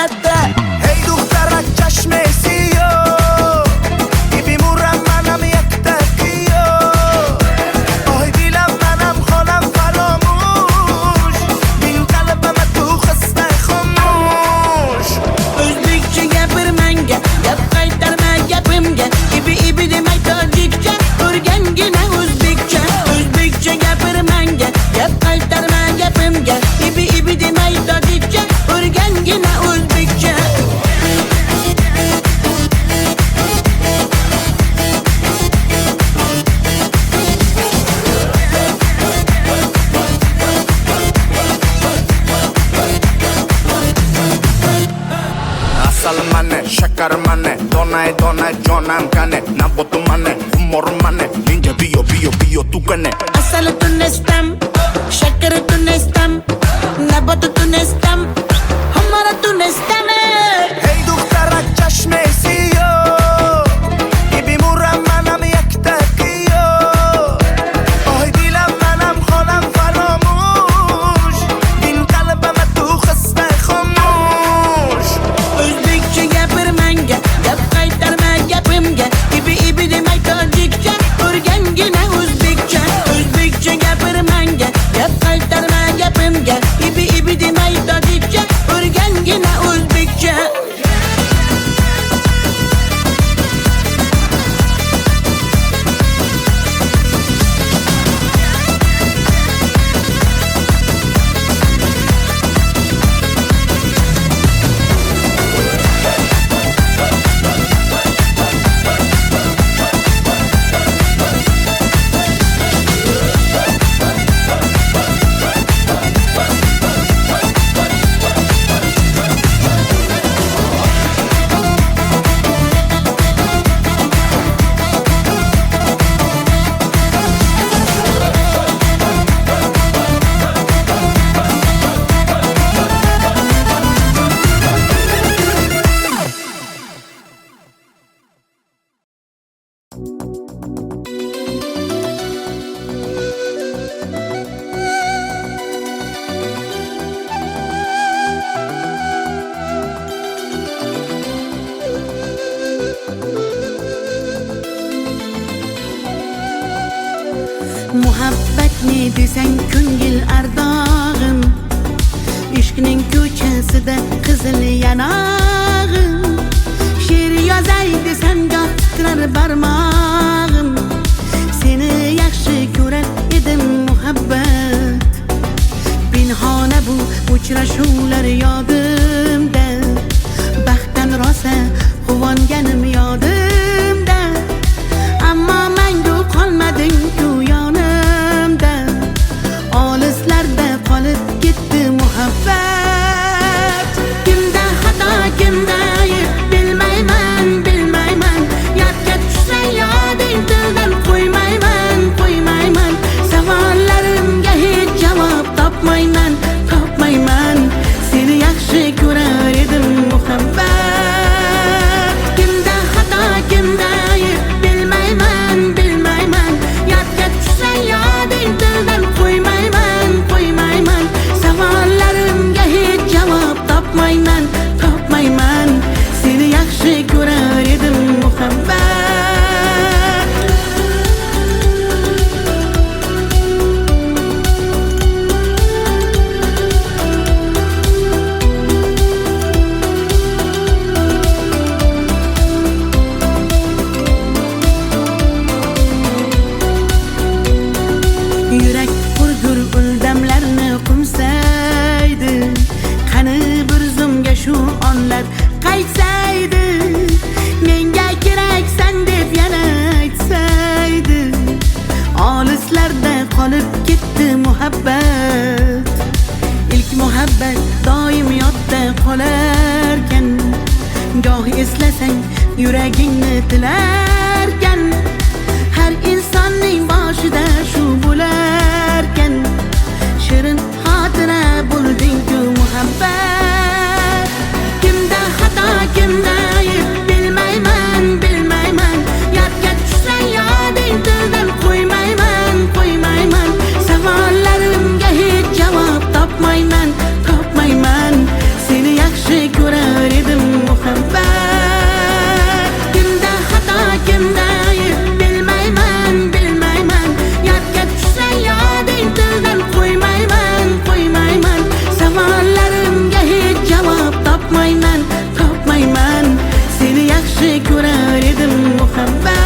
latta. Hey دخترک چشمسی بیمورم منم یک تکیو آی دیلم منم خانم فراموش بین قلبم تو خسته خاموش O'zbekcha gapir menga, gap qaytarma gapimga. Ibi demay tojikcha, o'rgangina o'zbekcha. O'zbekcha gapir menga, gap qaytarma gapimga. Ibi demay tojikcha, o'rgangina o'zbekcha. Asal mane, shakar mane, donay donay jonam kane Nabotu mane, humor mane, ninja biyo tu kane Asal tunestam, shakar tunestam, nabat tunestam, hamara tunestam. Hey دخترک چشمسی بیمورم منم یک تکیو آی دیلم منم خانم فراموش بین قلبم تو خسته خاموش O'zbekcha gapir menga, gap qaytarma gapimga. Ibi demay tojikcha, o'rgangina o'zbekcha. O'zbekcha gapir menga, gap qaytarma gapimga. Ibi demay tojikcha, o'rgangina o'zbekcha. Muhabbat ne desang ko'ngil ardog'im, ishqning ko'chasida qizil yanog'im. She'r yozay desam goh titrar barmog'im, seni yaxshi ko'rar edim muhabbat. Pinhona bu uchrashuvlar yodimda, baxtdan rosa quvonganim yodimda. Ammo mangu qolmading-ku yonimda, olislarda qolib ketdi muhabbat. Kimda xato, kimda ayb bilmayman, yodga tushsa yoding tildan qo'ymayman. Savollarimga hech javob topmayman. Seni yaxshi ko'rar edim muhabbat. Kimda xato, kimda ayb bilmayman, yodga tushsa yoding tildan qo'ymayman. Savollarimga hech javob topmayman. Seni yaxshi ko'rar edim muhabbat. Yurak hurgur uldamlarni qumsaydi, qani bir zumga shu onlar qaytsaydi. Menga keraksan deb yana aytsaydi, olislarda qolib ketdi muhabbat. İlk muhabbat doim yodda qolarkan, goh eslasang yuragingni tilarkan. Har insonning boshida shu bo'larkan, shirin xotira bo'lding-ku muhabbat. Kimda xato, kimda ayb bilmayman, yodga tushsa yoding tildan qo'ymayman. Savollarimga hech javob topmayman. Seni yaxshi ko'rar muhabbat. Kimda xato kimda ayb bilmayman bilmayman. Yodga tushsa yoding tildan qo'ymayman qo'ymayman. Savollarimga hech javob topmayman topmayman. Seni yaxshi ko'rar edim muhabbat.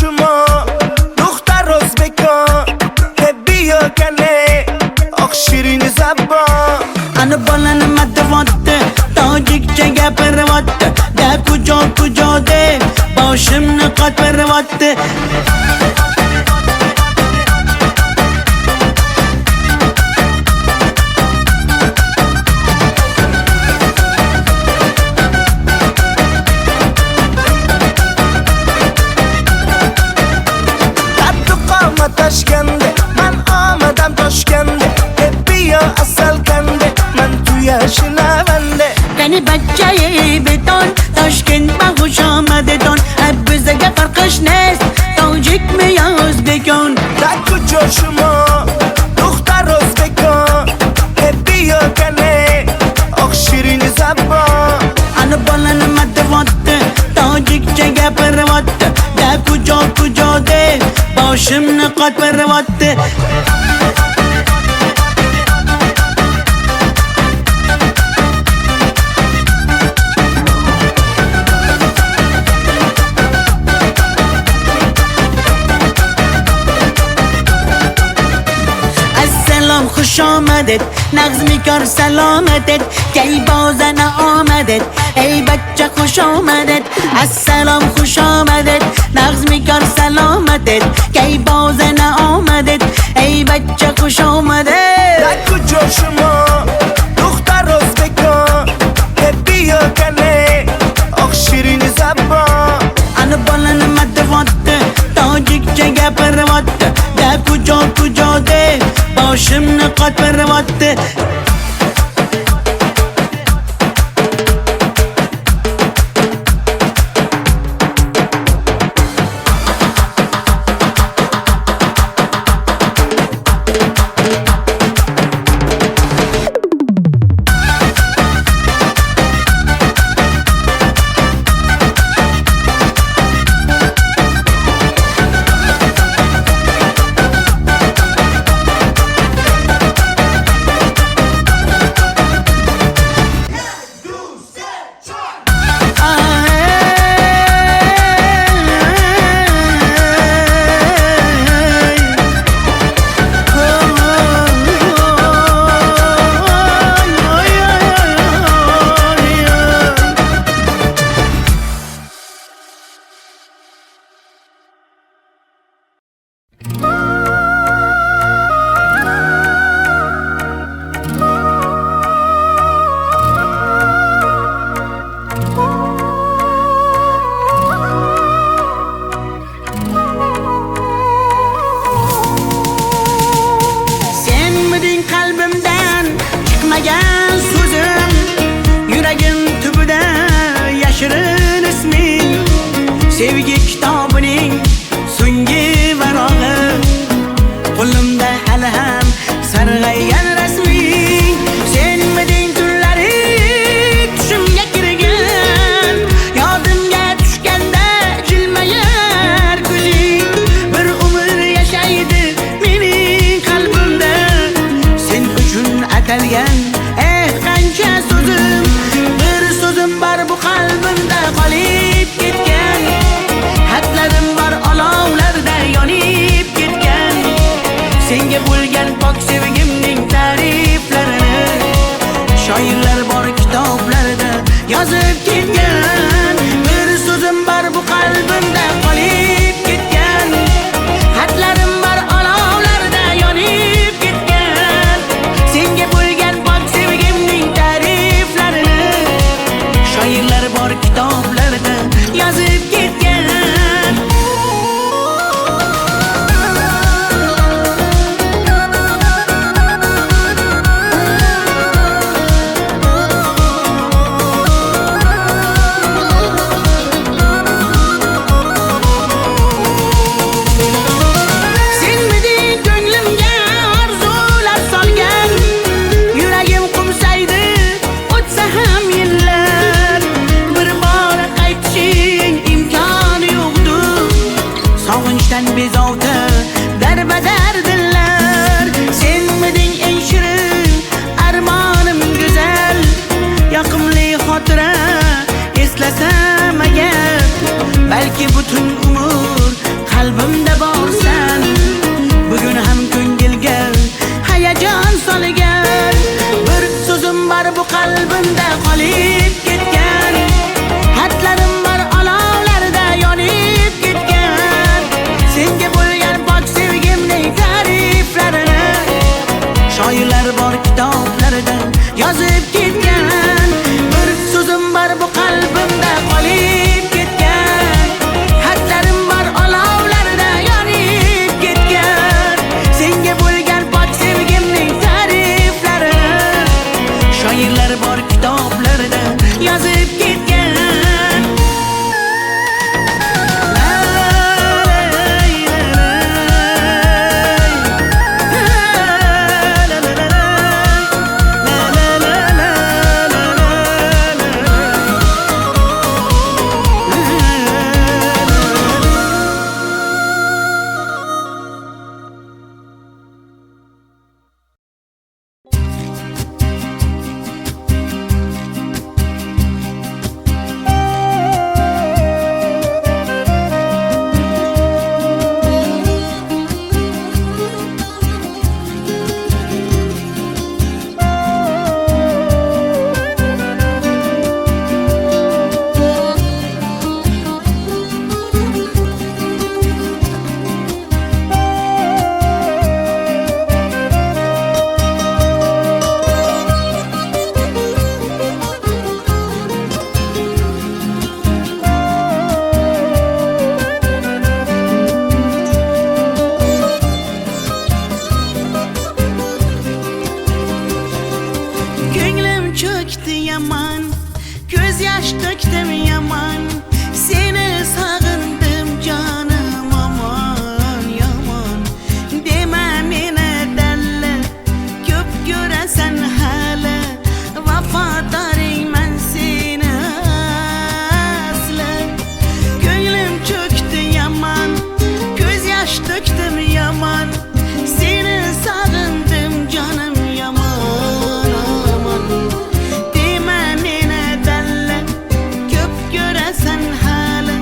شما دختر ازبکان بیا کنه آخ شیرین زبان Ana balani matvatte tojikcha gapirvatte da kujo de boshimni qotvirvatte. Toshkende man omadam Toshkende bia asal kande man tu yashnavande Qani bachchayi beton Toshkent ma xush omadedon bizga farqish nest tojikmi yo o'zbekon. da kujo shuma dukhtar o'zbekon bia kane oq shirin zabon Ana balani matvatte tojikcha gapirvatte da kujo de boshimni qotvirvatte. Assalom xush omadet nag'zmi kor salomatet kay bozana omadet ey bachcha xush omadet. Assalom xush omadet nag'zmi kor salomatet kay bozana omadet ey bachcha xush omadet. da kujo shuma dukhtar o'zbekon bia kane oq shirin zabon Ana balani matvatte tojikcha gapirvatte da kujo de boshimni qotvirvatte. atalgan qancha so'zim, bir so'zim bor bu qalbimda qolib ketgan. Xatlarim bor olovlarda yonib ketgan. Senga bo'lgan pok sevgimning ta'riflarini shoirlar bor kitoblarda yozib ketgan. Bir so'zim bor bu qalbimda qolib ketgan. Xatlarim bor olovlarda yonib ketgan. Senga bo'lgan pok sevgimning ta'riflarini shoirlar bor kitoblarda yozib ketgan. Bezovta darbadar dillar, senmiding eng shirin armonim go'zal. Yoqimli xotira eslasam agar, balki butun umr qalbimda borsan. Bugun ham ko'ngilga hayajon solgan. Bir so'zim bor bu qalbimda qolib ketgan. Xatlarim bor olovlarda yonib ketgan. Senga bo'lgan pok sevgimning ta'riflarini shoirlar bor kitoblarda yozib ketgan. Bir so'zim bor bu qalbimda qolib ketgan. Xatlarim bor olovlarda yonib ketgan. Senga bo'lgan pok sevgimning ta'riflarini shoirlar bor kitoblarda yozib ketgan. Yaman, göz yaş döktüm yaman. Seni sağındım canım aman yaman. Deme mene delle, köp göresen hala. Vafadarım ben seni asla. Gönlüm çöktü yaman, göz yaş döktüm yaman. Seni sağındım canım yaman aman. Sen hala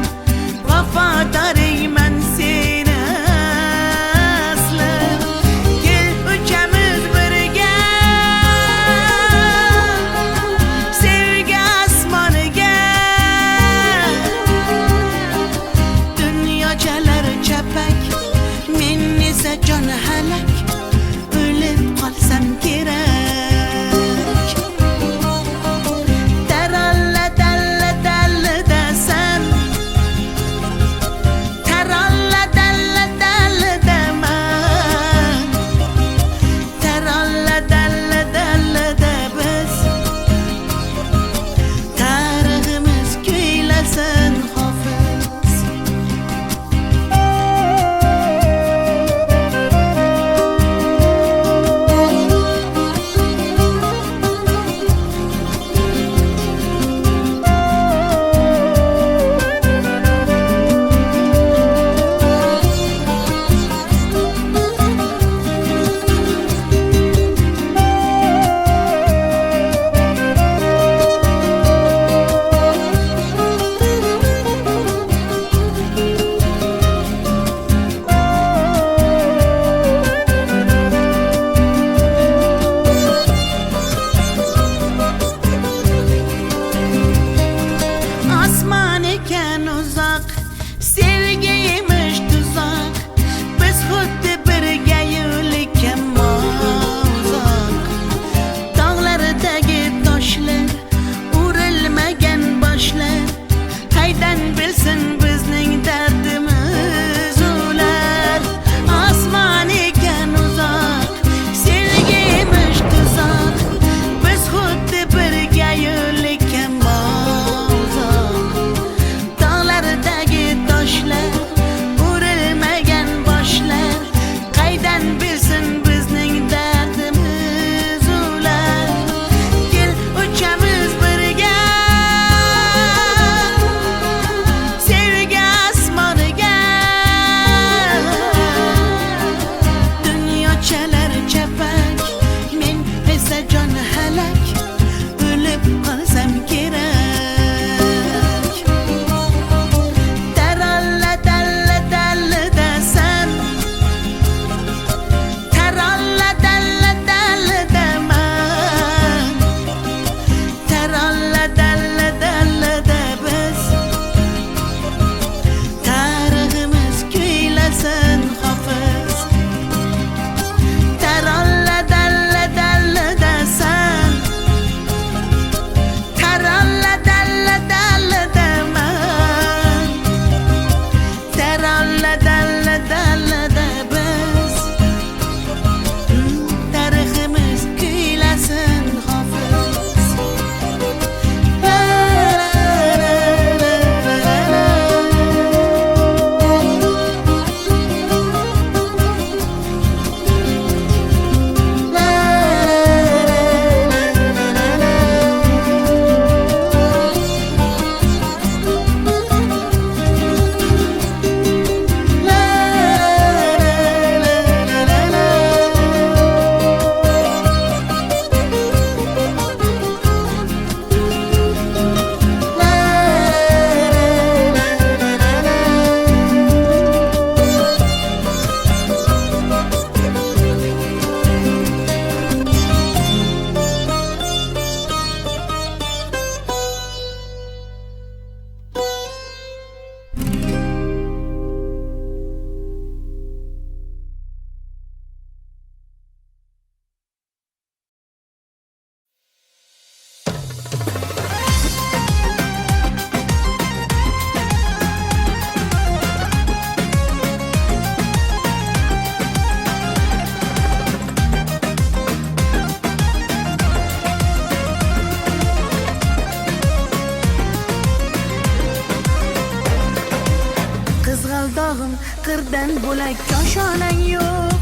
qirdan bo'lak koshonang yo'q.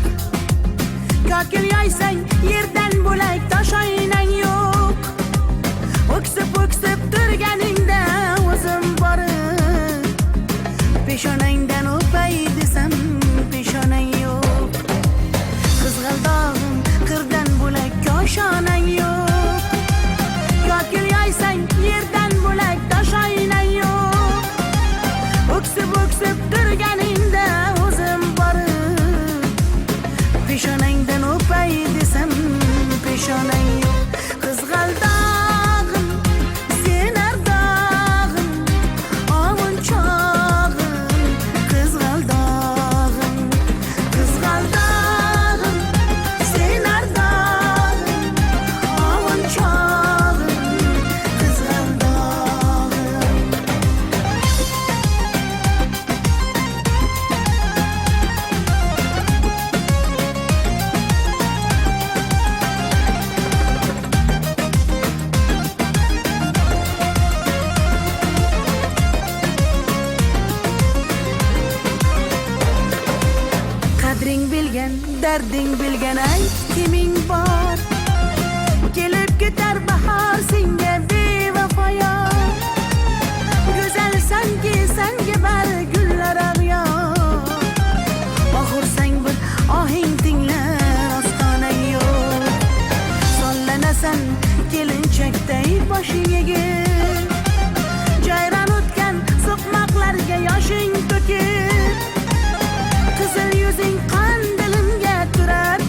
Kokil yoysang yerdan bo'lak toshoynang yo'q. O'ksib turganingda o'zim borib peshonangdan o'pay desam peshonang yo'q. Qizg'aldog'im qirdan bo'lak koshonang yo'q. Kokil yoysang yerdan bo'lak toshoynang yo'q. O'ksib turganingda o'zim borib peshonangdan o'pay desam peshonang yo'q. Qizg'aldog'im sen ardog'im ovun chog'im. Qizg'aldog'im sen ardog'im ovun chog'im. Qizg'aldog'im qadring bilgan, darding bilgan ayt kiming bor. Kelib ketar bahor senga bevafoyor. Go'zalsanki senga bari gullar ag'yor. Oxursang bir ohing tinglar ostonang yo'q. Sollanasan kelinchakday boshing egib. Jayron o'tgan so'qmoqlarga yoshing to'kib. Qizil yuzing qon dilimga turar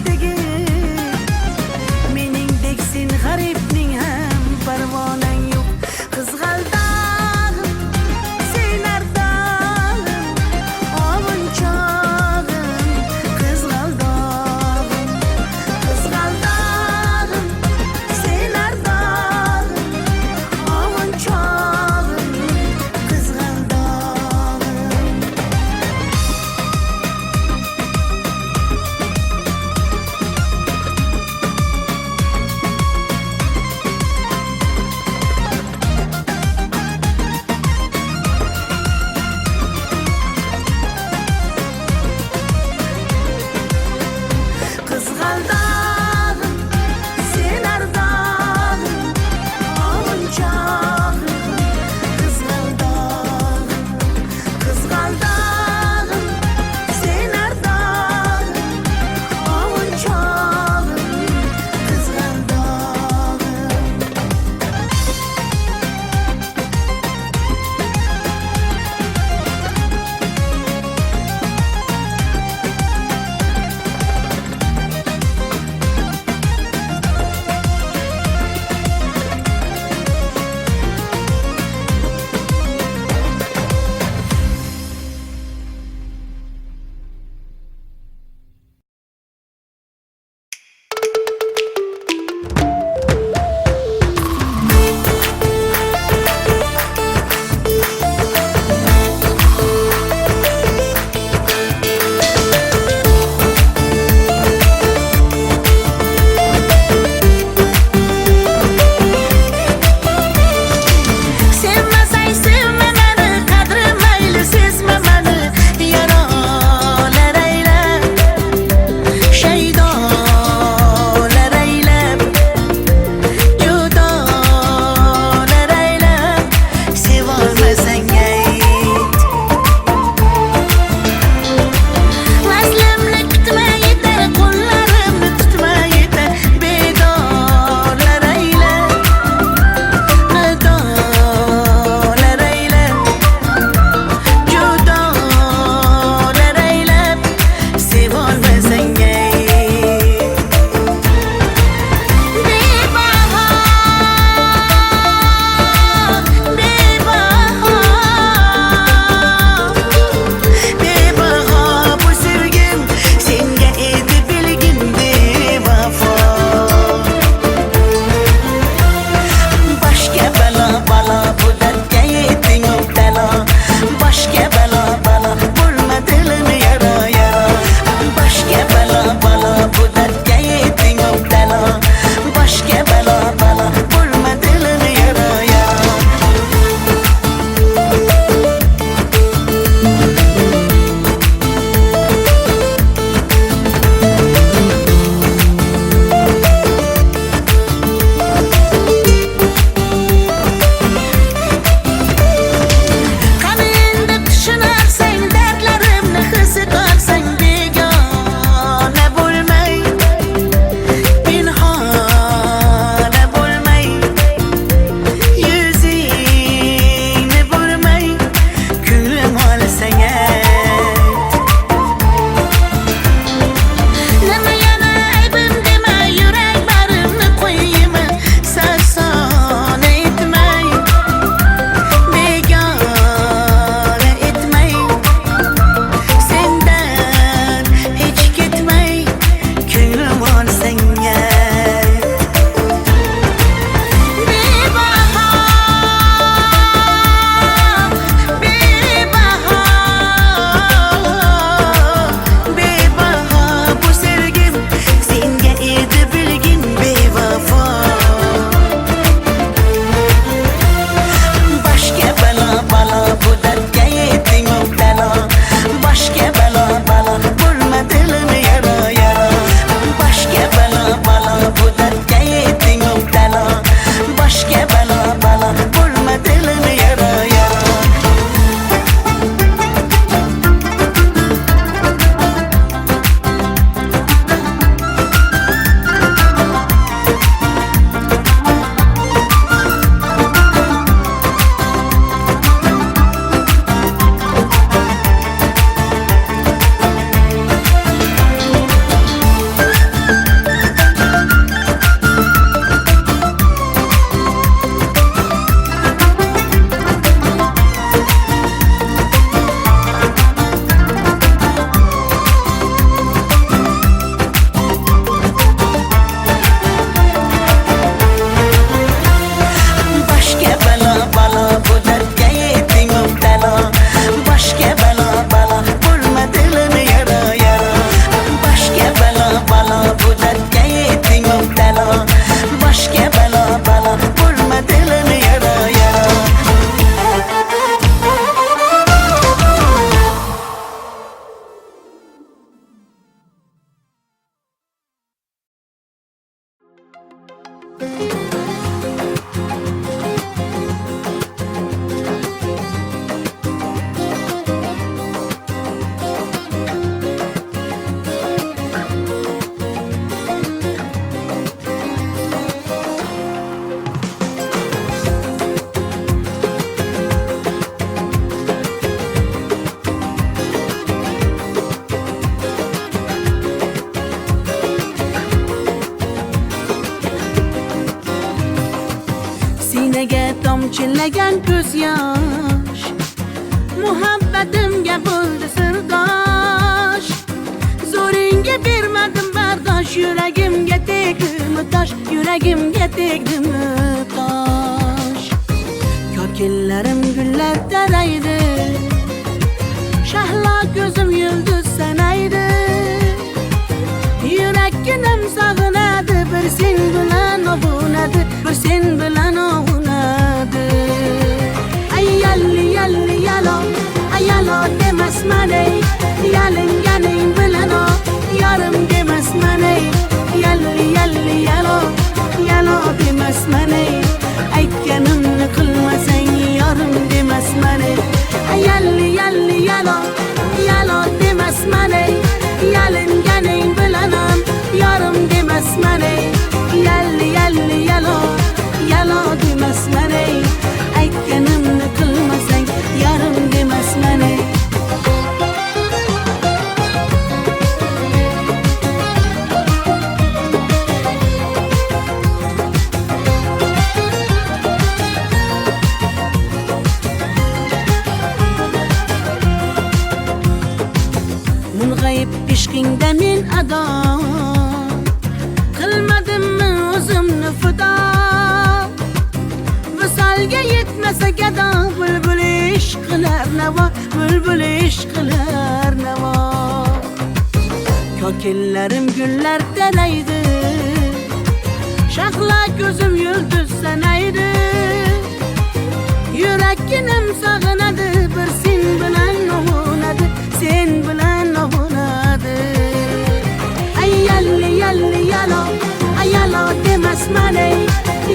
Sinaga tomchilagan ko'z yosh, muhabbatimga bo'ldi sirdosh. Zo'ringga bermadim bardosh, yuragimga tegdimi tosh, yuragimga tegdimi tosh. Kokillarim gullar taraydi, shahlo ko'zim yulduz sanaydi. Yurakkinam sog'inadi, bir sen bilan ovunadi, bir sen bilan ovunadi. Ay yalli yalli yalo, ay yalo demasman ey, yalinganing bilan o, yarim demasman ey. Yalli yalli yalo, yalo demasman ey, aytganimni qilmasang yarim demasman ey. Ay yalli yalli yalo, yalo demasman ey, yalinganing bilan ham yarim demasman ey. Yalli yalli yalo, yalo demasman ey, aytganimni qilmasang yarim demasman ey. Mung'ayib ishqingda men ado, qilmadimmi o'zimni fido. Visolga yetmasa gado, bulbul ishq qilar navo, bulbul ishq qilar navo. Kokillarim gullar taraydi, shahlo ko'zim yulduz sanaydi. Yurakkinam sog'inadi, bir sen bilan ovunadi, sen bilan ovunadi. Ay yalli yalli yalo, ay yalo demasman ey,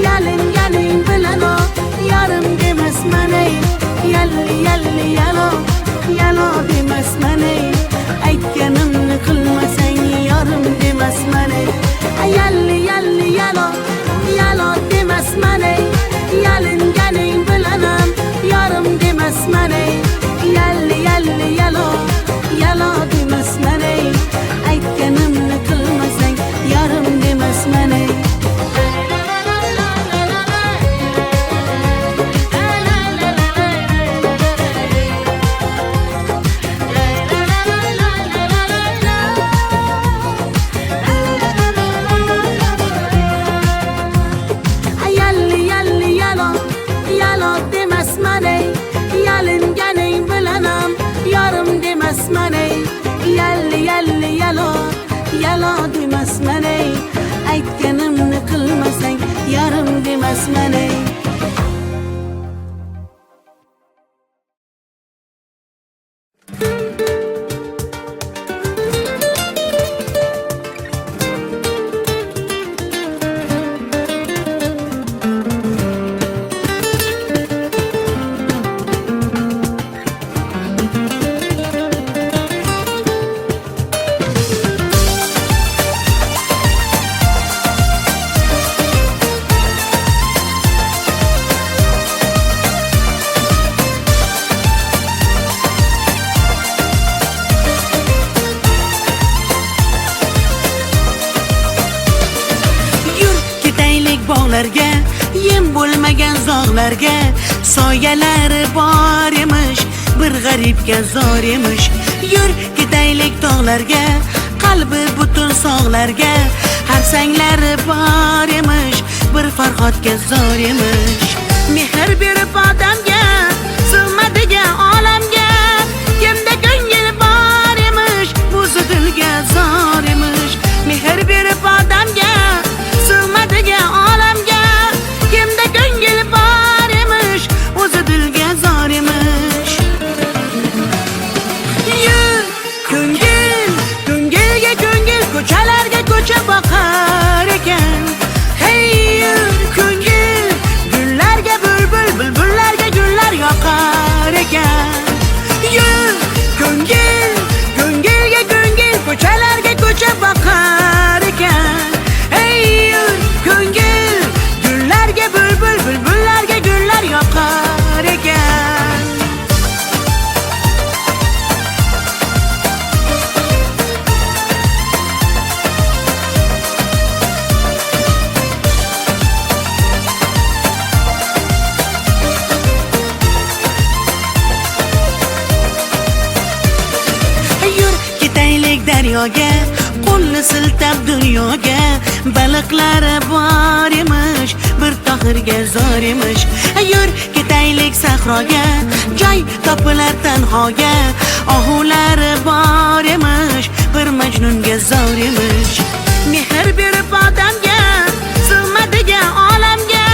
yalinganing bilan o, yarim demasman ey. Yalli yalli yalo, yalo demasman ey, aytganimni qilmasang yarim demasman ey. Ay yalli yalli yalo, yalo demasman ey, yalinganing bilan ham yarim demasman ey. Yalli yalli yalo, yalo demasman ey, aytganimni qilmasang yarim demasman ey. Yalli yalli yalo, yalo demasman ey, yalinganing bilan ham yarim demasman ey. Yalli yalli yalo, yalo demasman ey, aytganimni qilmasang yarim demasman ey. Bog'larga, yem bo'lmagan zog'larga, soyalari bor emish, bir g'aribga zor emish. Yur ketaylik tog'larga, qalbi butun sog'larga, harsanglari bor emish, bir farhodga zor emish. Mehr berib odamga, sig'madigan olamga, kimda ko'ngil bor emish, o'zi dilga zor emish. Mehr berib odamga, sig'madigan olamga, kimda ko'ngil bor emish, o'zi dilga zor emish. Yur ko'ngil, ko'ngilga ko'ngil, ko'chalarga ko'cha boqar ekan. Hey yur daryoga, qo'lni siltab dunyoga. Baliqlari bor emish, bir tohirga zor emish. Yur ketaylik sahroga, joy topilar tanhoga. Ohulari bor emish, bir majnunga zor emish. Mehr berib odamga, sig'madigan olamga.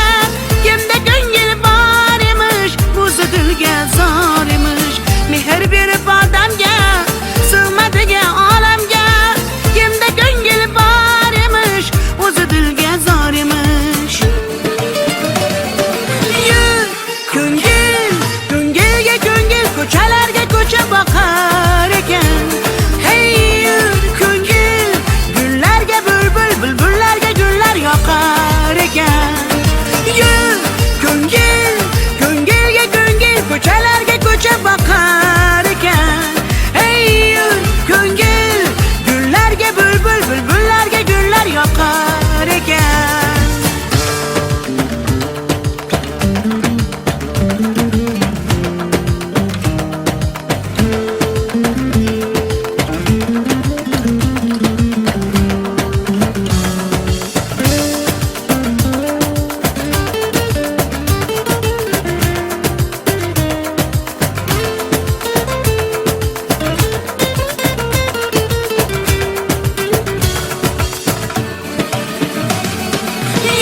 Kimda ko'ngil bor emish, o'zi dilga zor emish. Mehr berib odamga, sig'madigan olamga. Kimda ko'ngil bor emish, o'zi dilga zor emish. Yur ko'ngil, ko'ngilga ko'ngil, ko'chalarga ko'cha boqar ekan. Hey yur ko'ngil, gullarga bulbul, bulbullarga gullar yoqar ekan. Yur ko'ngil, ko'ngilga ko'ngil, ko'chalarga ko'cha boqar ekan. Hey yur ko'ngil, gullarga bulbul, bulbullarga gullar yoqar ekan.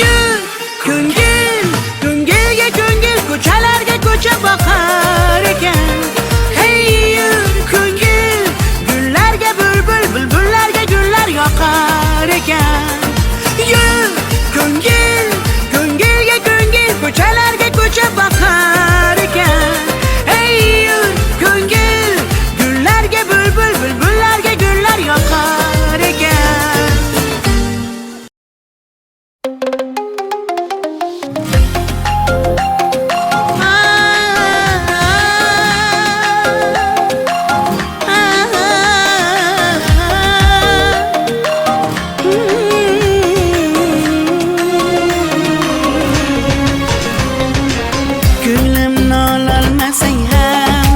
Yur ko'ngil, ko'ngilga ko'ngil, ko'chalarga ko'cha boqar ekan. Hey yur ko'ngil, gullarga bulbul, bulbullarga gullar yoqar ekan. Yur ko'ngil, ko'ngilga ko'ngil, ko'chalarga ko'cha boqar ekan. Hey yur ko'ngil, gullarga bulbul, bulbullarga gullar yoqar ekan. Ko'nglimni ololmasang ham,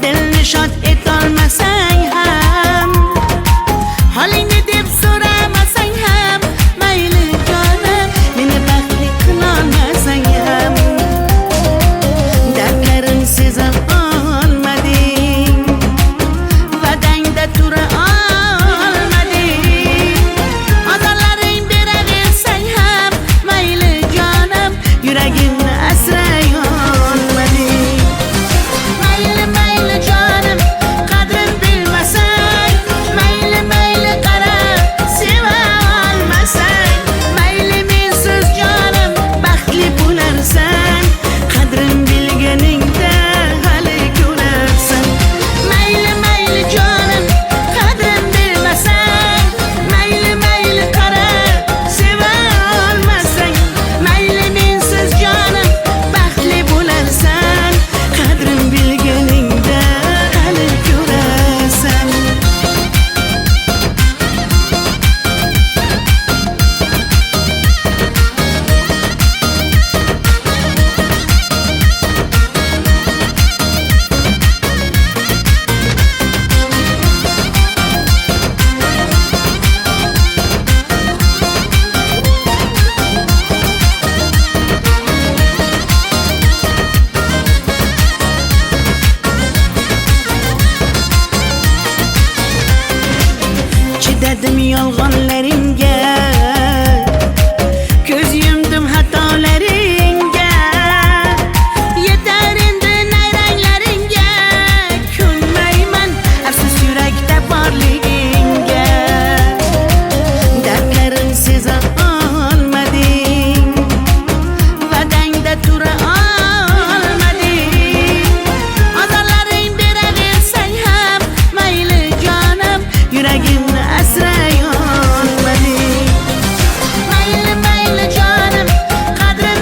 dilni shod etolmasang ham, holingni deb so'ramasang ham, mayli jonim, meni baxtli qilolmasang ham, dardlarim seza olmading, va'dangda tura olmading, ozorlaring beraversang ham, mayli jonim, yuragimni asray olmading. Mayli mayli jonim, qadrin bilmasang, mayli mayli qarab seva olmasang, mayli mensiz jonim baxtli bo'larsan, qadrin bilganingda hali ko'rarsan. Mayli mayli jonim, qadrin bilmasang, mayli mayli qarab seva olmasang, mayli mensiz jonim baxtli bo'larsan, qadrin bilganingda hali ko'rarsan. Chidadim yolg'onlaringga, ko'z yumdim xatolaringga. Yetar endi nayranglaringga, ko'nmayman afsus yurakda borligingga. Dardlarim seza olmading, va'dangda tura olmading, ozorlaring beraversang ham, mayli jonim, yuragimni asray olmading. Mayli mayli jonim, qadrin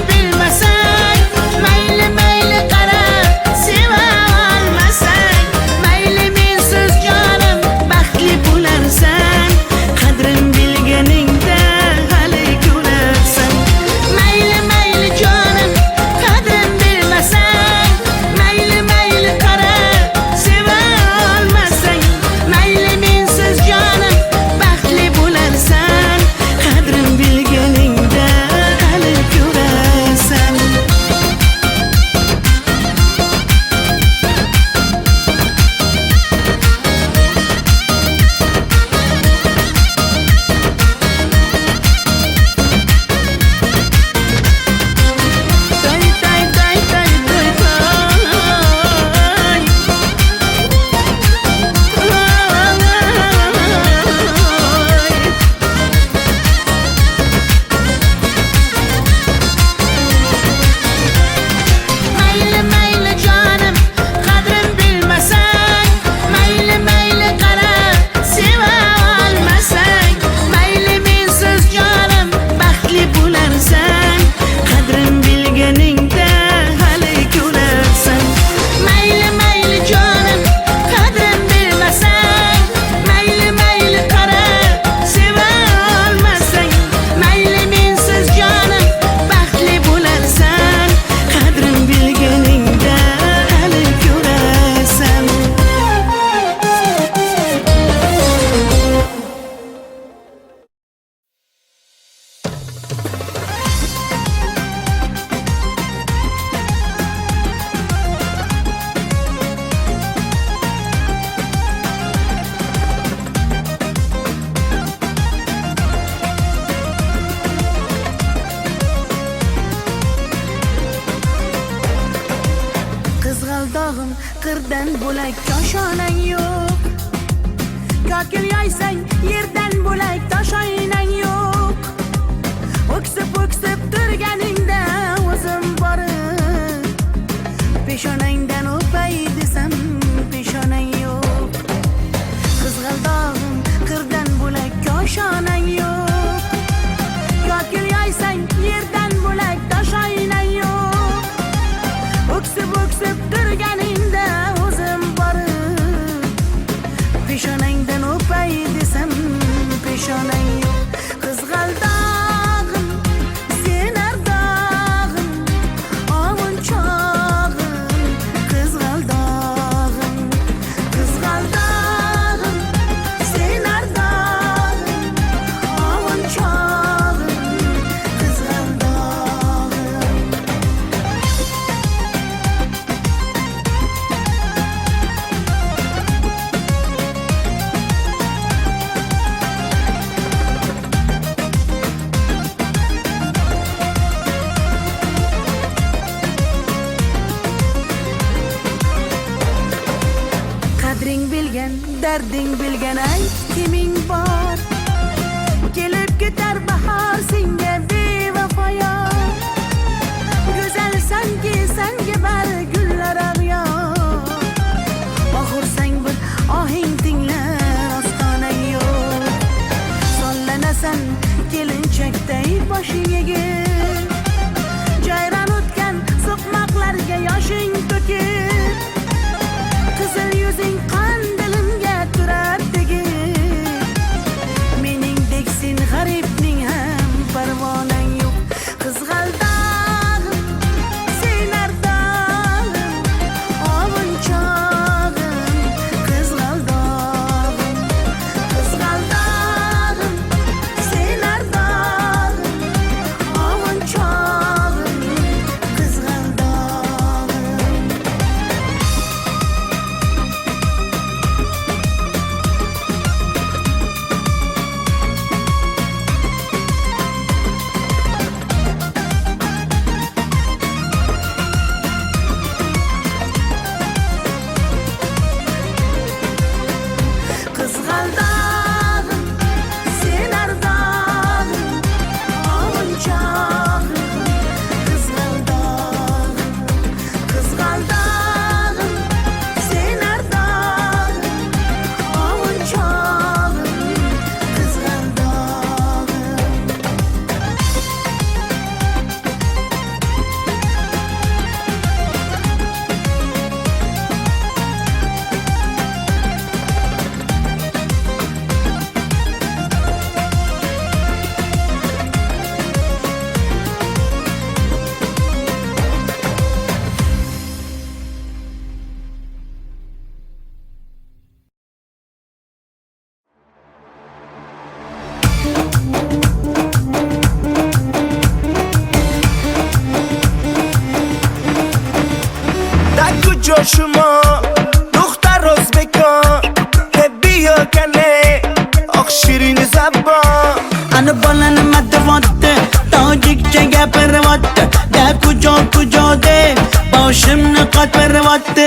qirdan bo'lak koshonang yo'q. Kokil yoysang yerdan bo'lak toshoynang yo'q. O'ksib turganingda o'zim borib peshonangdan o'pay desam peshonang yo'q. Qizg'aldog'im qirdan bo'lak koshonang yo'q. Kokil yoysang yerdan bo'lak toshoynang yo'q. O'ksib turganingda o'zim borib peshonangdan o'pay desam peshonang yo'q. Qizg'aldog'im sen ardog'im ovunchog'im. Qizg'aldog'im sen ardog'im ovunchog'im. Qizg'aldog'im qadring bilgan, darding bilgan ayt kiming bor. Kelib ketar bahor senga bevafoyor. Go'zalsanki senga bari gullar ag'yor. Oxursang bir ohing tinglar ostonang yo'q. Sollanasan kelinchakday boshing egib. Jayron o'tgan so'qmoqlarga yoshing to'kib. Qizil yuzing qandilimga turar tegib. Meningdek sen g'aribning ham parvonang yo'q. Qizg'aldog'im sen ardog'im ovunchog'im. Qizg'aldog'im sen ardog'im ovunchog'im. Qizg'aldog'im Qizg'aldog'im sen ardog'im ovunchog'im. Qizg'aldog'im sen ardog'im ovunchog'im. Qizg'aldog'im دکو جاشما دختر ازبکان بیا کنه آخ شیرین زبان. Ana bolani madavatte tojikcha gapirvatte. Da kujo de boshimni qotvirvatte.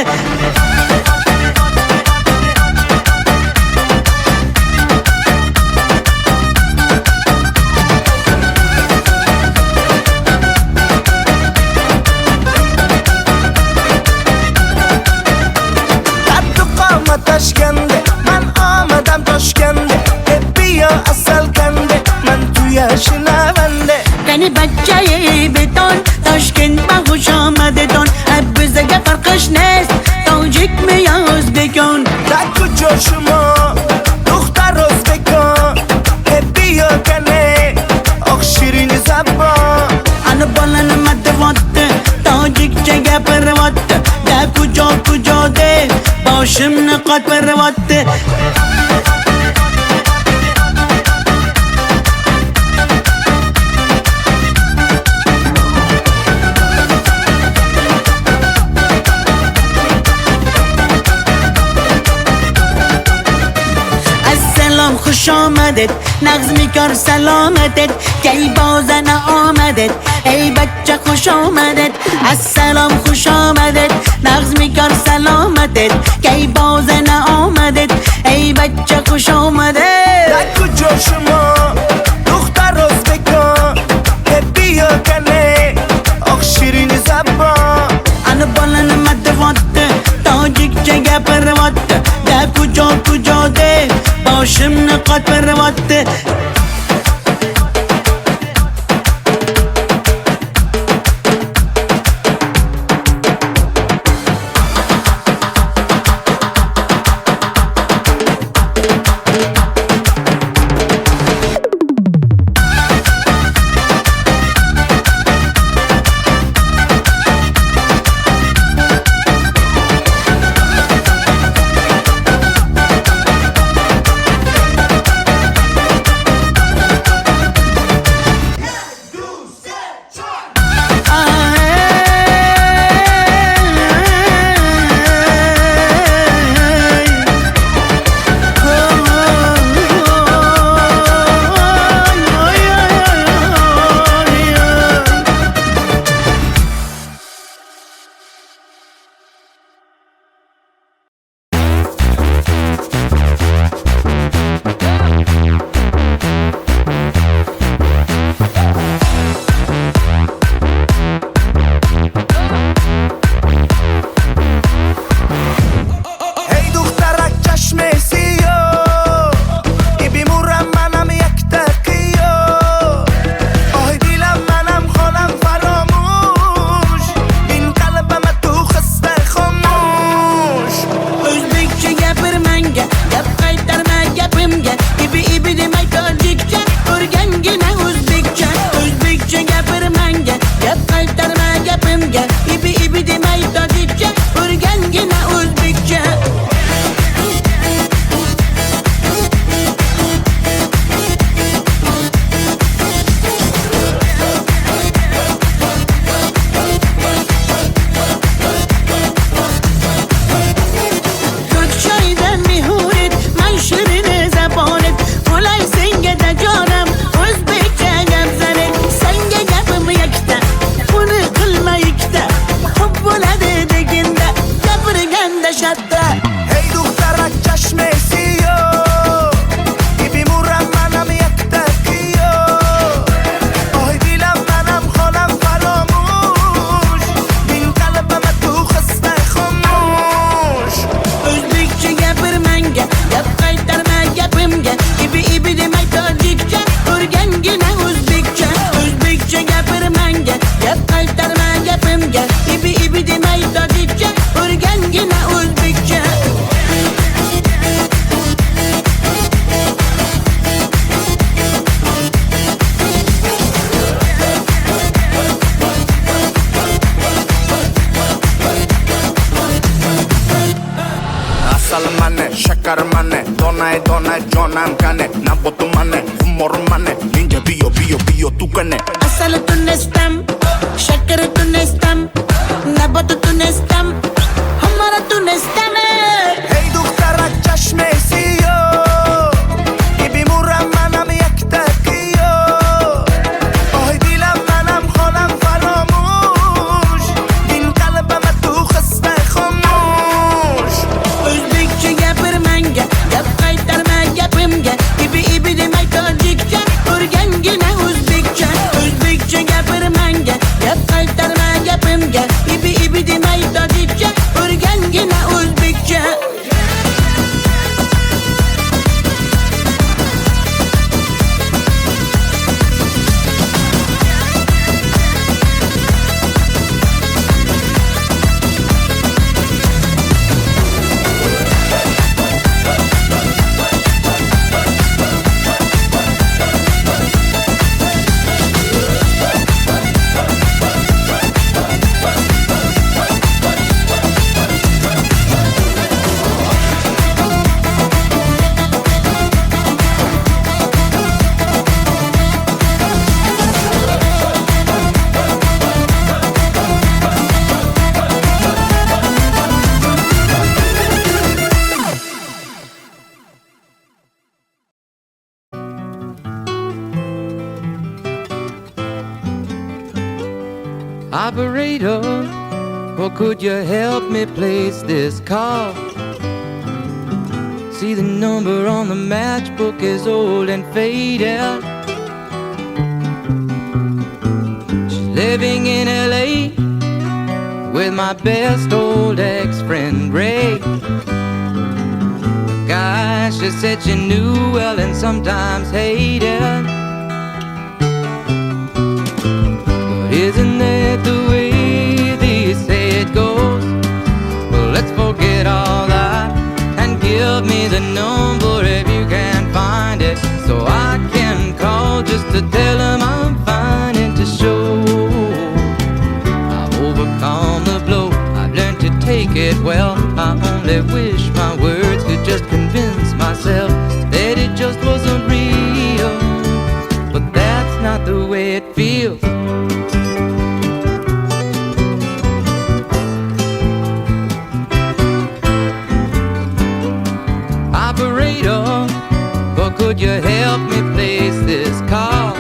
Qaddi qomat tashkanda man omadam toshkanda. Bia asal kanda man tuya shinavanda. Qani bachchayi beton Toshkent bag'ush omadedon. Bizga farqish nest tojikmi yo o'zbekon. دکو جاشما دختر ازبکان بیا کنه آخ شیرین زبان. Ana bolani madavatte tojikcha gapirvatte. Da kujo de boshimni qotvirvatte. Assalom xush omadet nagz mikor salomatet. Kay bozana omadet ey bachcha xush omadet. Assalom xush omadet nagz mikor salomatet. آمدت کی باز آمدت ای بچه خوش آمدت در کجا شما دختر ازبکان که بیا کنه آخ شیرین زبان انا بالن مدواته تاجیک چگه پرواته در کجا ده باشم نقاط پرواته شکر منه دونای جانم کنه نبوت منه خمر منه اینجا بیا تو کنه اصل تونستم شکر تونستم نبات تونستم همارا تونستم هی دخترک چشم سیاه ای بیمورم منم یک تکیه آهای دیلم منم خانم فراموش این قلبم تو خسته خاموش Özbekçe gapirmanga gap qaytarma gapimga ibi demay tojikcha o'rgangina o'zbekcha gapirmanga gap qaytarma gapimga ibi demay tojikcha o'rgangina o'zbekcha Operator, Or could you help me place this call? See, the number on the matchbook is old and faded. She's living in LA with my best old ex-friend Ray. The guy she said she knew well and sometimes hated. But isn't that the way they say it goes? Well, let's forget all that and give me the number if you can find it, so I can call just to tell him I'm fine and to show I've overcome the blow. I've learned to take it well. I only wish my words could just convince myself that it just wasn't real, but that's not the way it feels. Operator, or could you help me place this call?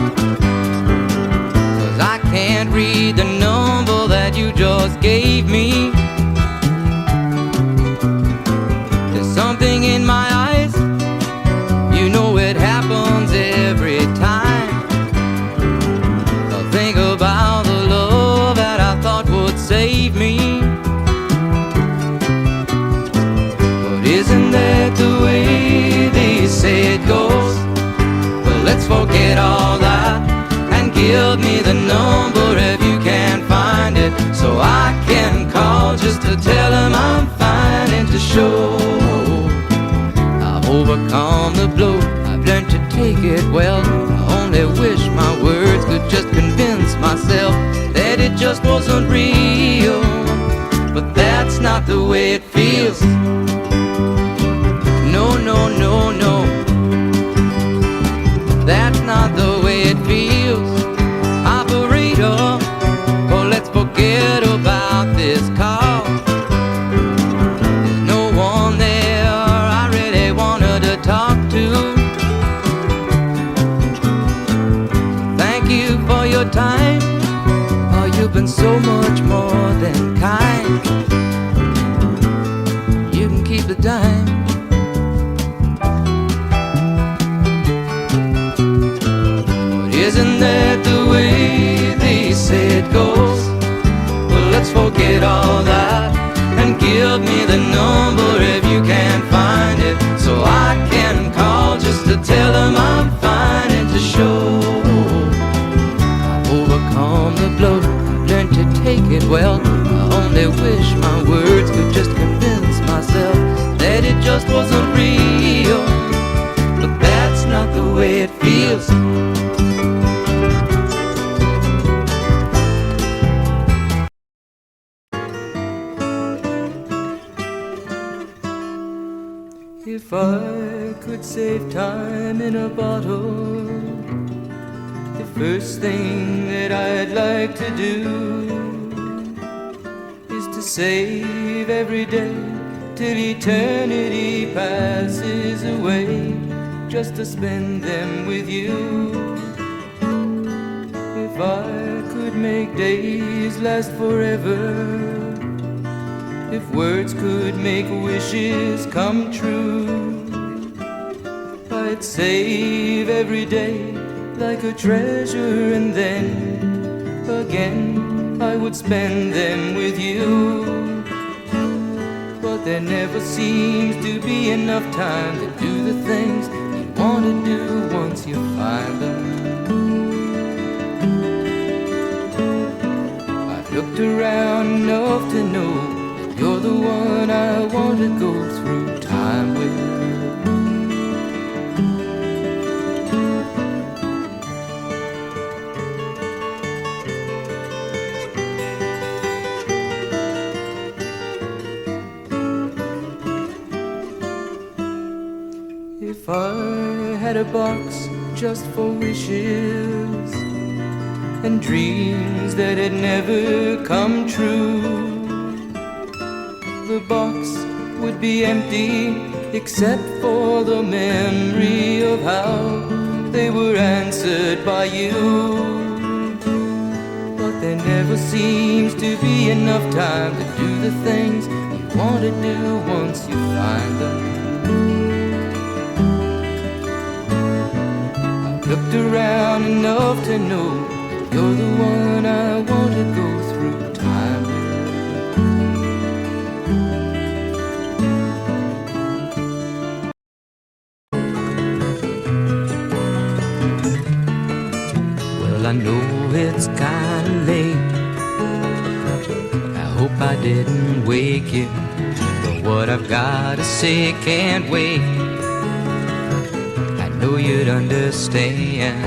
'Cause I can't read the number that you just gave me. There's something in my eyes, you know it happens every time. I think about the love that I thought would save me. But isn't that the way they say it goes? Well, let's forget all that and give me the number if you can find it, so I can call just to tell him I'm fine and to show I've overcome the blow. I've learned to take it well. I only wish my words could just convince myself that it just wasn't real, but that's not the way it feels. No, no, no, no, that's not the way it feels. Operator, oh, let's forget about this call. There's no one there I really wanted to talk to. Thank you for your time. Oh, you've been so much more than kind. You can keep the dime. Isn't that the way they say it goes? Well, let's forget all that and give me the number if you can find it, so I can call just to tell them I'm fine and to show I've overcome the blow. I've learned to take it well. I only wish my words could just convince myself that it just wasn't real, but that's not the way it feels. If I could save time in a bottle, the first thing that I'd like to do is to save every day till eternity passes away, just to spend them with you. If I could make days last forever, if words could make wishes come true, I'd save every day like a treasure, and then again I would spend them with you. But there never seems to be enough time to do the things you want to do once you find them. I've looked around enough to know you're the one I want to go through time with. If I had a box just for wishes and dreams that had never come true, the box would be empty except for the memory of how they were answered by you. But There never seems to be enough time to do the things you want to do once you find them. I've looked around enough to know you're the one I want to go through time with. Well, I know it's kinda late. I hope I didn't wake you, but what I've gotta say can't wait. I know you'd understand.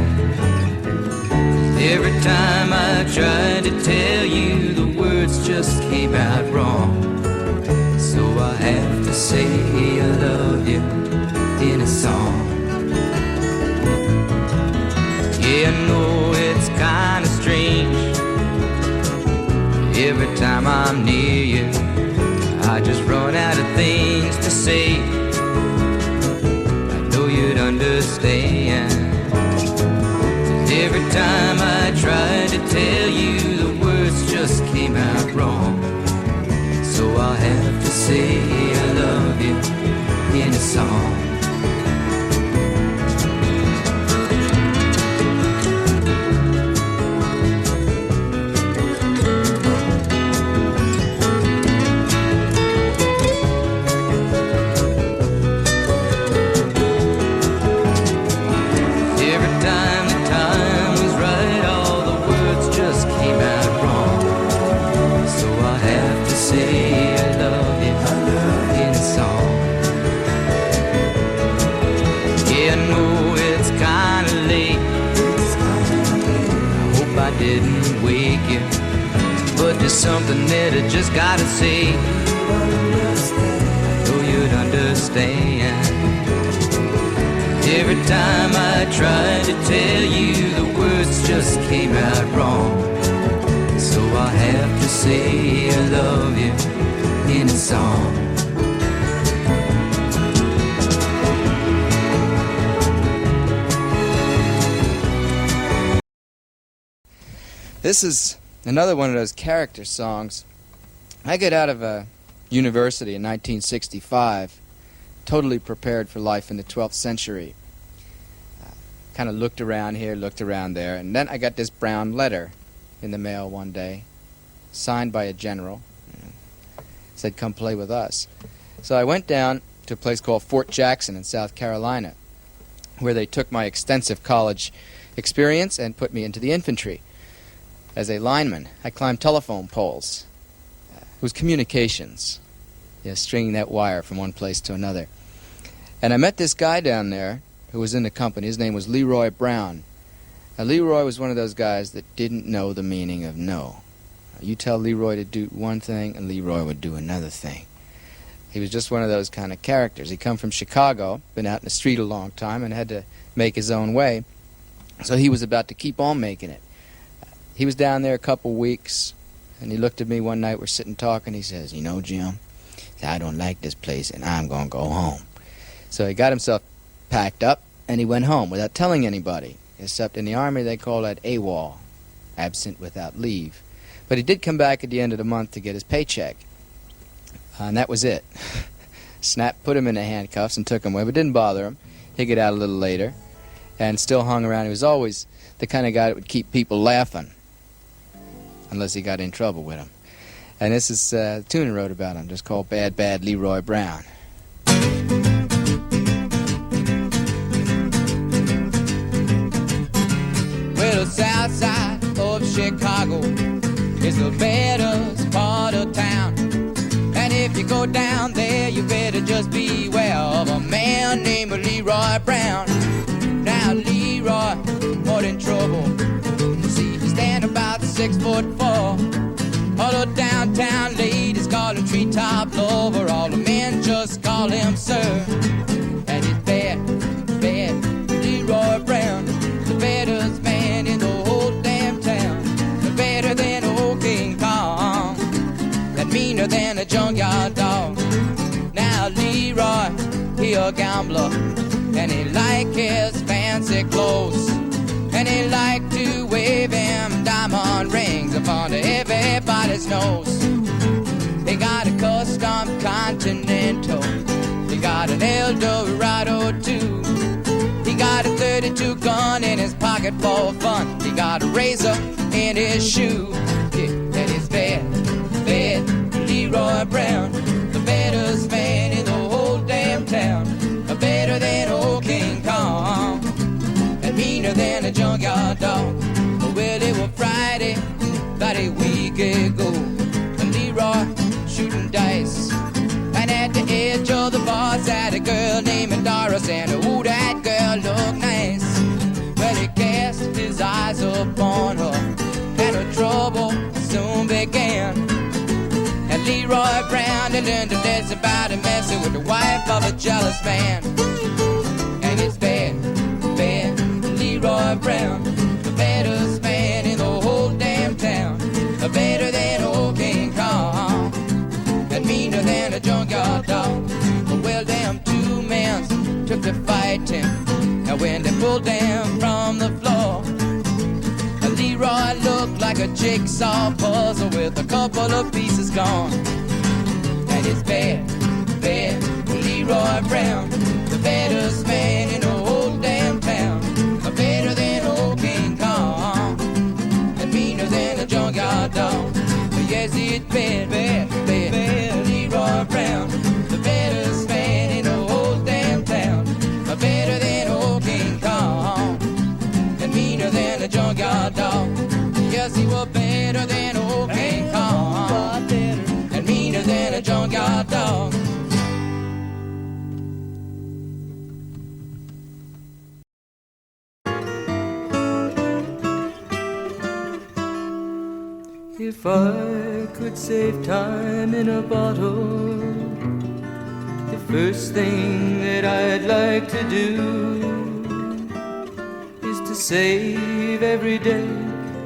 Every time I tried to tell you, the words just came out wrong. So I have to say I love you in a song. Yeah, I know it's kinda strange. Every time I'm near you, I just run out of things to say. I know you'd understand. Every time I tried to tell you, the words just came out wrong. So I'll have to say I love you in a song. Didn't wake you, but there's something that I just gotta say. I know you'd understand. Every time I tried to tell you, the words just came out wrong. So I have to say I love you in a song. This is another one of those character songs. I got out of university in 1965, totally prepared for life in the 12th century. Kind of looked around here, looked around there, and then I got this brown letter in the mail one day, signed by a general. Said, "Come play with us." So I went down to a place called Fort Jackson in South Carolina, where they took my extensive college experience and put me into the infantry. As a lineman, I climbed telephone poles. It was communications, stringing that wire from one place to another. And I met this guy down there who was in the company. His name was Leroy Brown. Now, Leroy was one of those guys that didn't know the meaning of no. You tell Leroy to do one thing, and Leroy would do another thing. He was just one of those kind of characters. He come from Chicago, been out in the street a long time, and had to make his own way. So he was about to keep on making it. He was down there a couple weeks, and he looked at me one night. We're sitting talking. He says, "You know, Jim, I don't like this place, and I'm going to go home." So he got himself packed up, and he went home without telling anybody. Except in the Army, they call that AWOL, absent without leave. But he did come back at the end of the month to get his paycheck, and that was it. Snap put him in the handcuffs and took him away, but didn't bother him. He'd get out a little later, and still hung around. He was always the kind of guy that would keep people laughing, unless he got in trouble with him. And this is a tune I wrote about him, just called Bad Bad Leroy Brown. Well, the south side of Chicago is the baddest part of town. And if you go down there, you better just beware of a man named Leroy Brown. Now Leroy, more in trouble. See, he stand about 6'4". All the downtown ladies call him treetop lover. All the men just call him sir. And he's bad, bad Leroy Brown, the baddest man in the whole damn town. The better than old King Kong, and meaner than a junkyard dog. Now Leroy, he a gambler, and he like his fancy clothes, and he like to wave him diamond rings. If his nose. They got a custom Continental. They got an Eldorado too. He got a 32 gun in his pocket for fun. He got a razor in his shoe. Yeah, and he's bad, Leroy Brown, the baddest man in the whole damn town. Better than old King Kong, and meaner than a junkyard dog. Well, it was Friday, about a week ago, and Leroy shooting dice. And at the edge of the bar sat a girl named Doris, and ooh, that girl looked nice. Well, he cast his eyes upon her, and her trouble soon began. And Leroy Brown had learned a lesson about messing with the wife of a jealous man. And it's bad, Leroy Brown, the baddest man in the whole damn town. Better than old King Kong, and meaner than a junkyard dog. Well, them two men took to fighting, and when they pulled them from the floor, Leroy looked like a jigsaw puzzle with a couple of pieces gone. And it's bad, Leroy Brown, the baddest man in the whole damn town. Better than old King Kong, and meaner than a junkyard dog. Yes, it's bad, Leroy Brown, the baddest man in the whole damn town. Better than old King Kong, and meaner than a junkyard dog. Yes, he was better than old King Kong, and meaner than a junkyard dog. If I could save time in a bottle, the first thing that I'd like to do is to save every day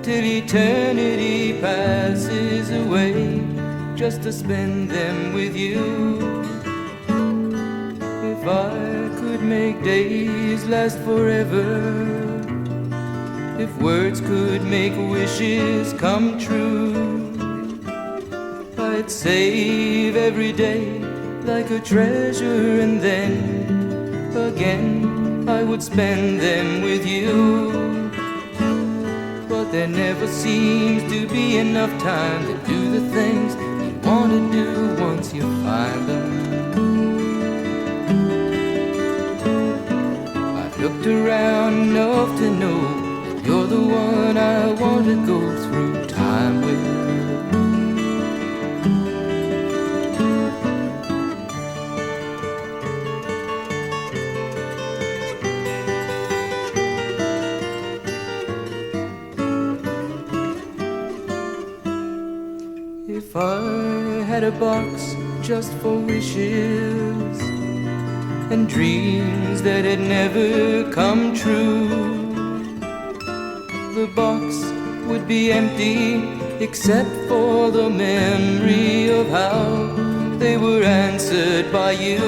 till eternity passes away, just to spend them with you. If I could make days last forever, if words could make wishes come true, I'd save every day like a treasure, and then again I would spend them with you. But there never seems to be enough time to do the things you want to do once you find them. I've looked around enough to know you're the one I want to go through time with. If I had a box just for wishes and dreams that had never come true, the box would be empty except for the memory of how they were answered by you.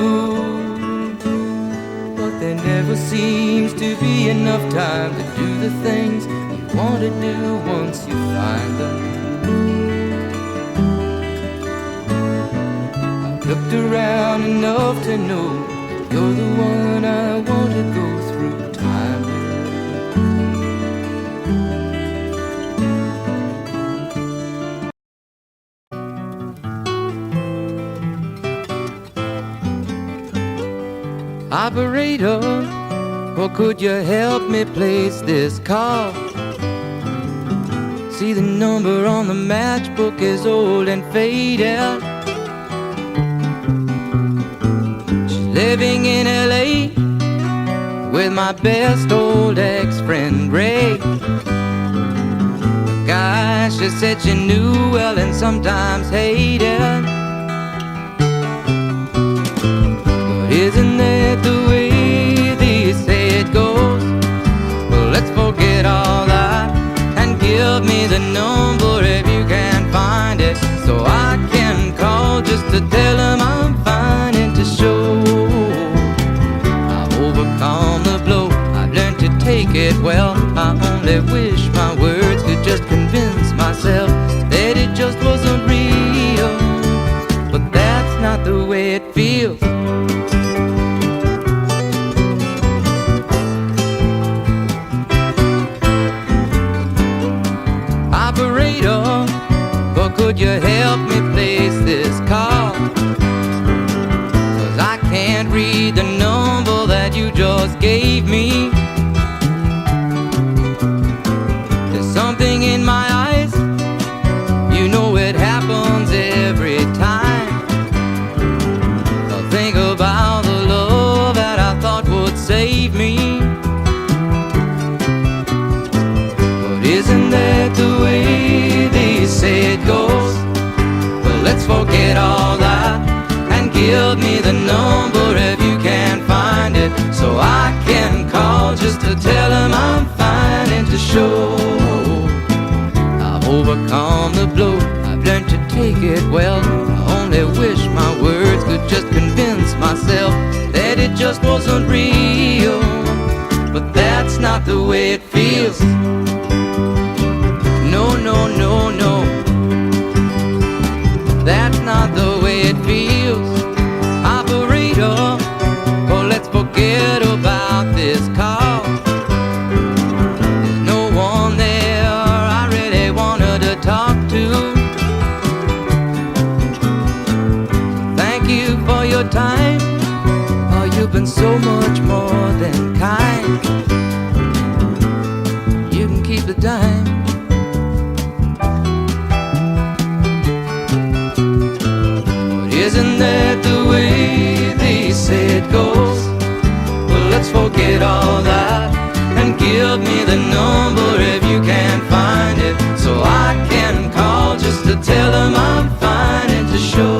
But there never seems to be enough time to do the things you want to do once you find them. I've looked around enough to know you're the one I want to go through time with. Operator, or could you help me place this call? See, the number on the matchbook is old and faded. She's living in LA with my best old ex-friend Ray, a guy she said she knew well and sometimes hated. Isn't that the way they say it goes? Well, let's forget all that and give me the number if you can find it, so I can call just to tell them I'm fine and to show I've overcome the blow. I've learned to take it well. I only wish my words could just convince myself that it just wasn't could you help me place this call? 'Cause I can't read the number that you just gave me. There's something in my eyes, you know it happens every time. I think about the love that I thought would save me. But isn't that the way they say it goes? Well, let's forget all that and give me the number if you can't find it, so I can call just to tell them I'm fine and to show I've overcome the blow. I've learned to take it well. I only wish my words could just convince myself that it just wasn't real. But that's not the way it feels. No, no, no, no. That's not the way it feels. Operator, oh, let's forget about this call. There's no one there I really wanted to talk to. Thank you for your time. Oh, you've been so much more than kind. You can keep the dime. Isn't that the way they say it goes? Well, let's forget all that and give me the number if you can't find it, so I can call just to tell them I'm fine and to show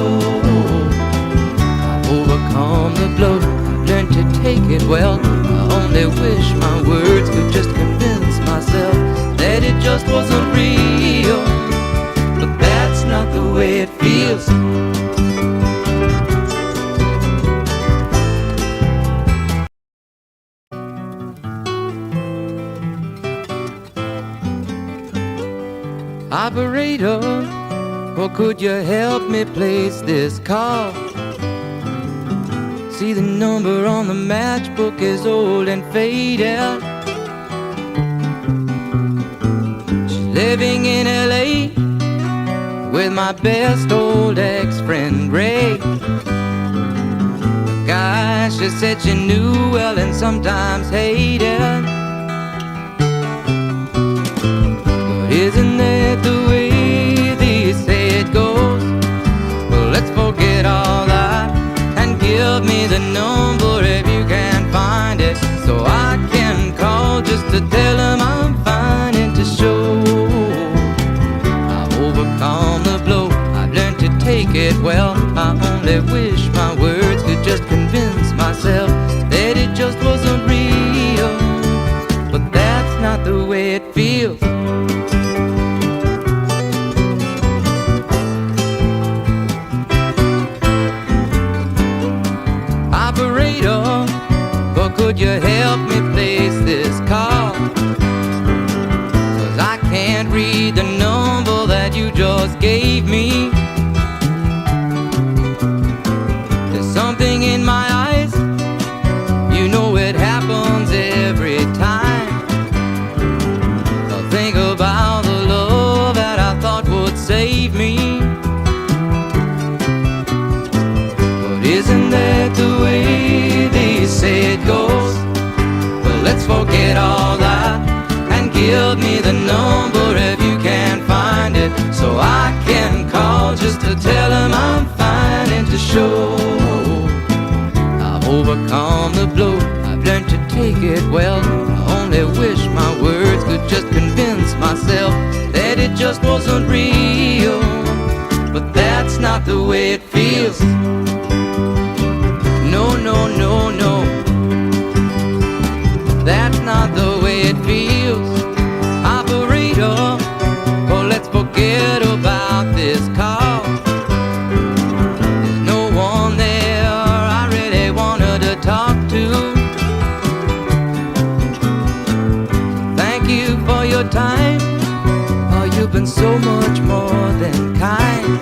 I've overcome the blow. I've learned to take it well. I only wish my words could just convince myself that it just wasn't real. But that's not the way it feels. Operator, or could you help me place this call? See, the number on the matchbook is old and faded. She's living in LA with my best old ex-friend Ray. The guy she said she knew well and sometimes hated. Isn't that the way they say it goes? Well, let's forget all that and give me the number if you can't find it, so I can call just to tell them I'm fine and to show I've overcome the blow. I've learned to take it well. I only wish my words could just convince myself that it just wasn't real. But that's not the way it feels. Operator, or could you help me place this call? 'Cause I can't read the number that you just gave me. There's something in my eyes, you know it happens every time. I think about the love that I thought would save me. But isn't that the way they say it goes? Well, let's forget all that and give me the number if you can't find it, so I can call just to tell them I'm fine and to show I've overcome the blow. I've learned to take it well. I only wish my words could just convince myself that it just wasn't real. But that's not the way it feels. No, no, no, no. That's not the way it feels. Operator, oh, let's forget about this call. There's no one there I really wanted to talk to. Thank you for your time. Oh, you've been so much more than kind.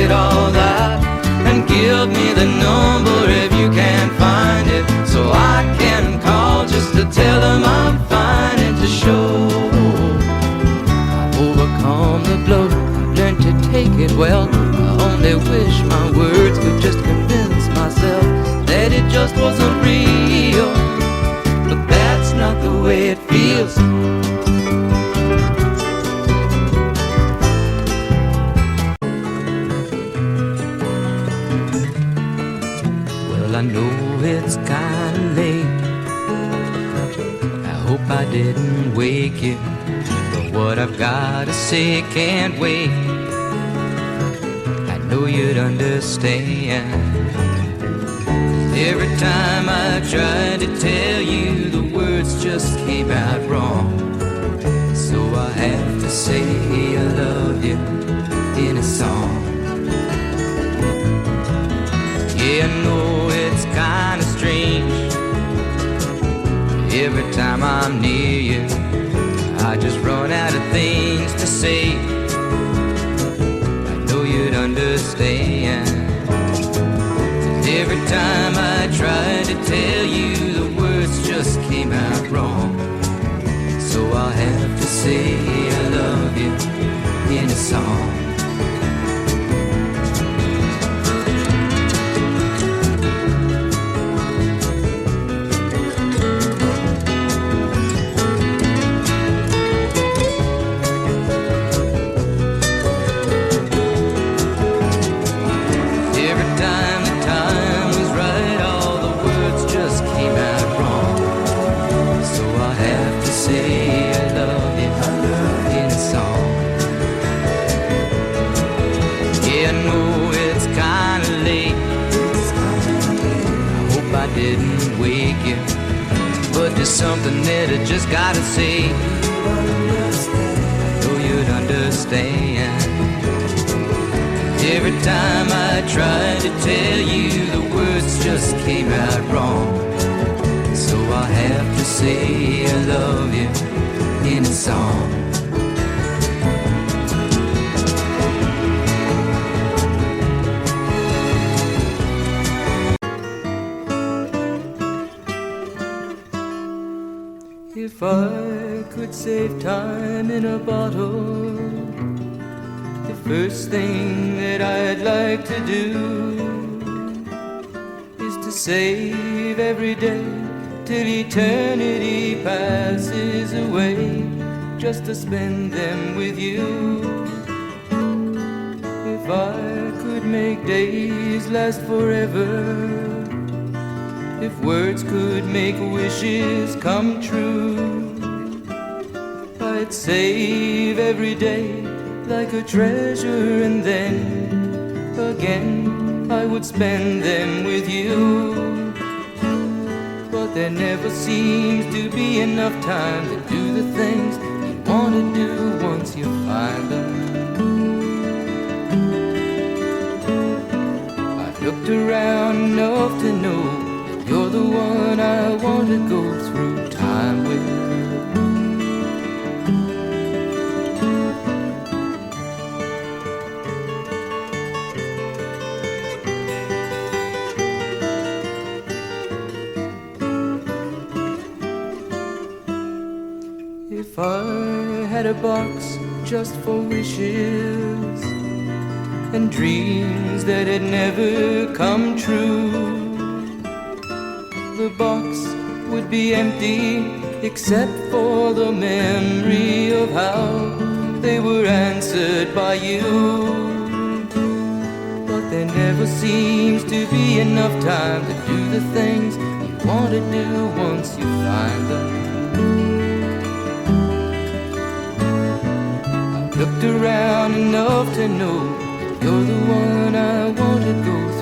forget all that and give me the number if you can't find it, so I can call just to tell them I'm fine and to show I've overcome the blow. I've learned to take it well. I only wish my words could just convince myself that it just wasn't real, but that's not the way it feels. Well, I know it's kinda late. I hope I didn't wake you, but what I've gotta say can't wait. I know you'd understand. Every time I tried to tell you, the words just came out wrong. So I have to say I love you in a song. Yeah, I know it's kinda strange. Every time I'm near you, I just run out of things to say. I know you'd understand. Every time I tried to tell you, the words just came out wrong. So I'll have to say I love you in a song. Didn't wake you, but there's something that I just gotta say. I know you'd understand. Every time I tried to tell you, the words just came out wrong. So I have to say I love you in a song. If I could save time in a bottle, the first thing that I'd like to do is to save every day till eternity passes away, just to spend them with you. If I could make days last forever, if words could make wishes come true, I'd save every day like a treasure, and then again I would spend them with you. But there never seems to be enough time to do the things you want to do once you find them. I've looked around enough to know you're the one I want to go through time with. If I had a box just for wishes and dreams that had never come true, the box would be empty except for the memory of how they were answered by you. But there never seems to be enough time to do the things you want to do once you find them. I've looked around enough to know you're the one I want to go through.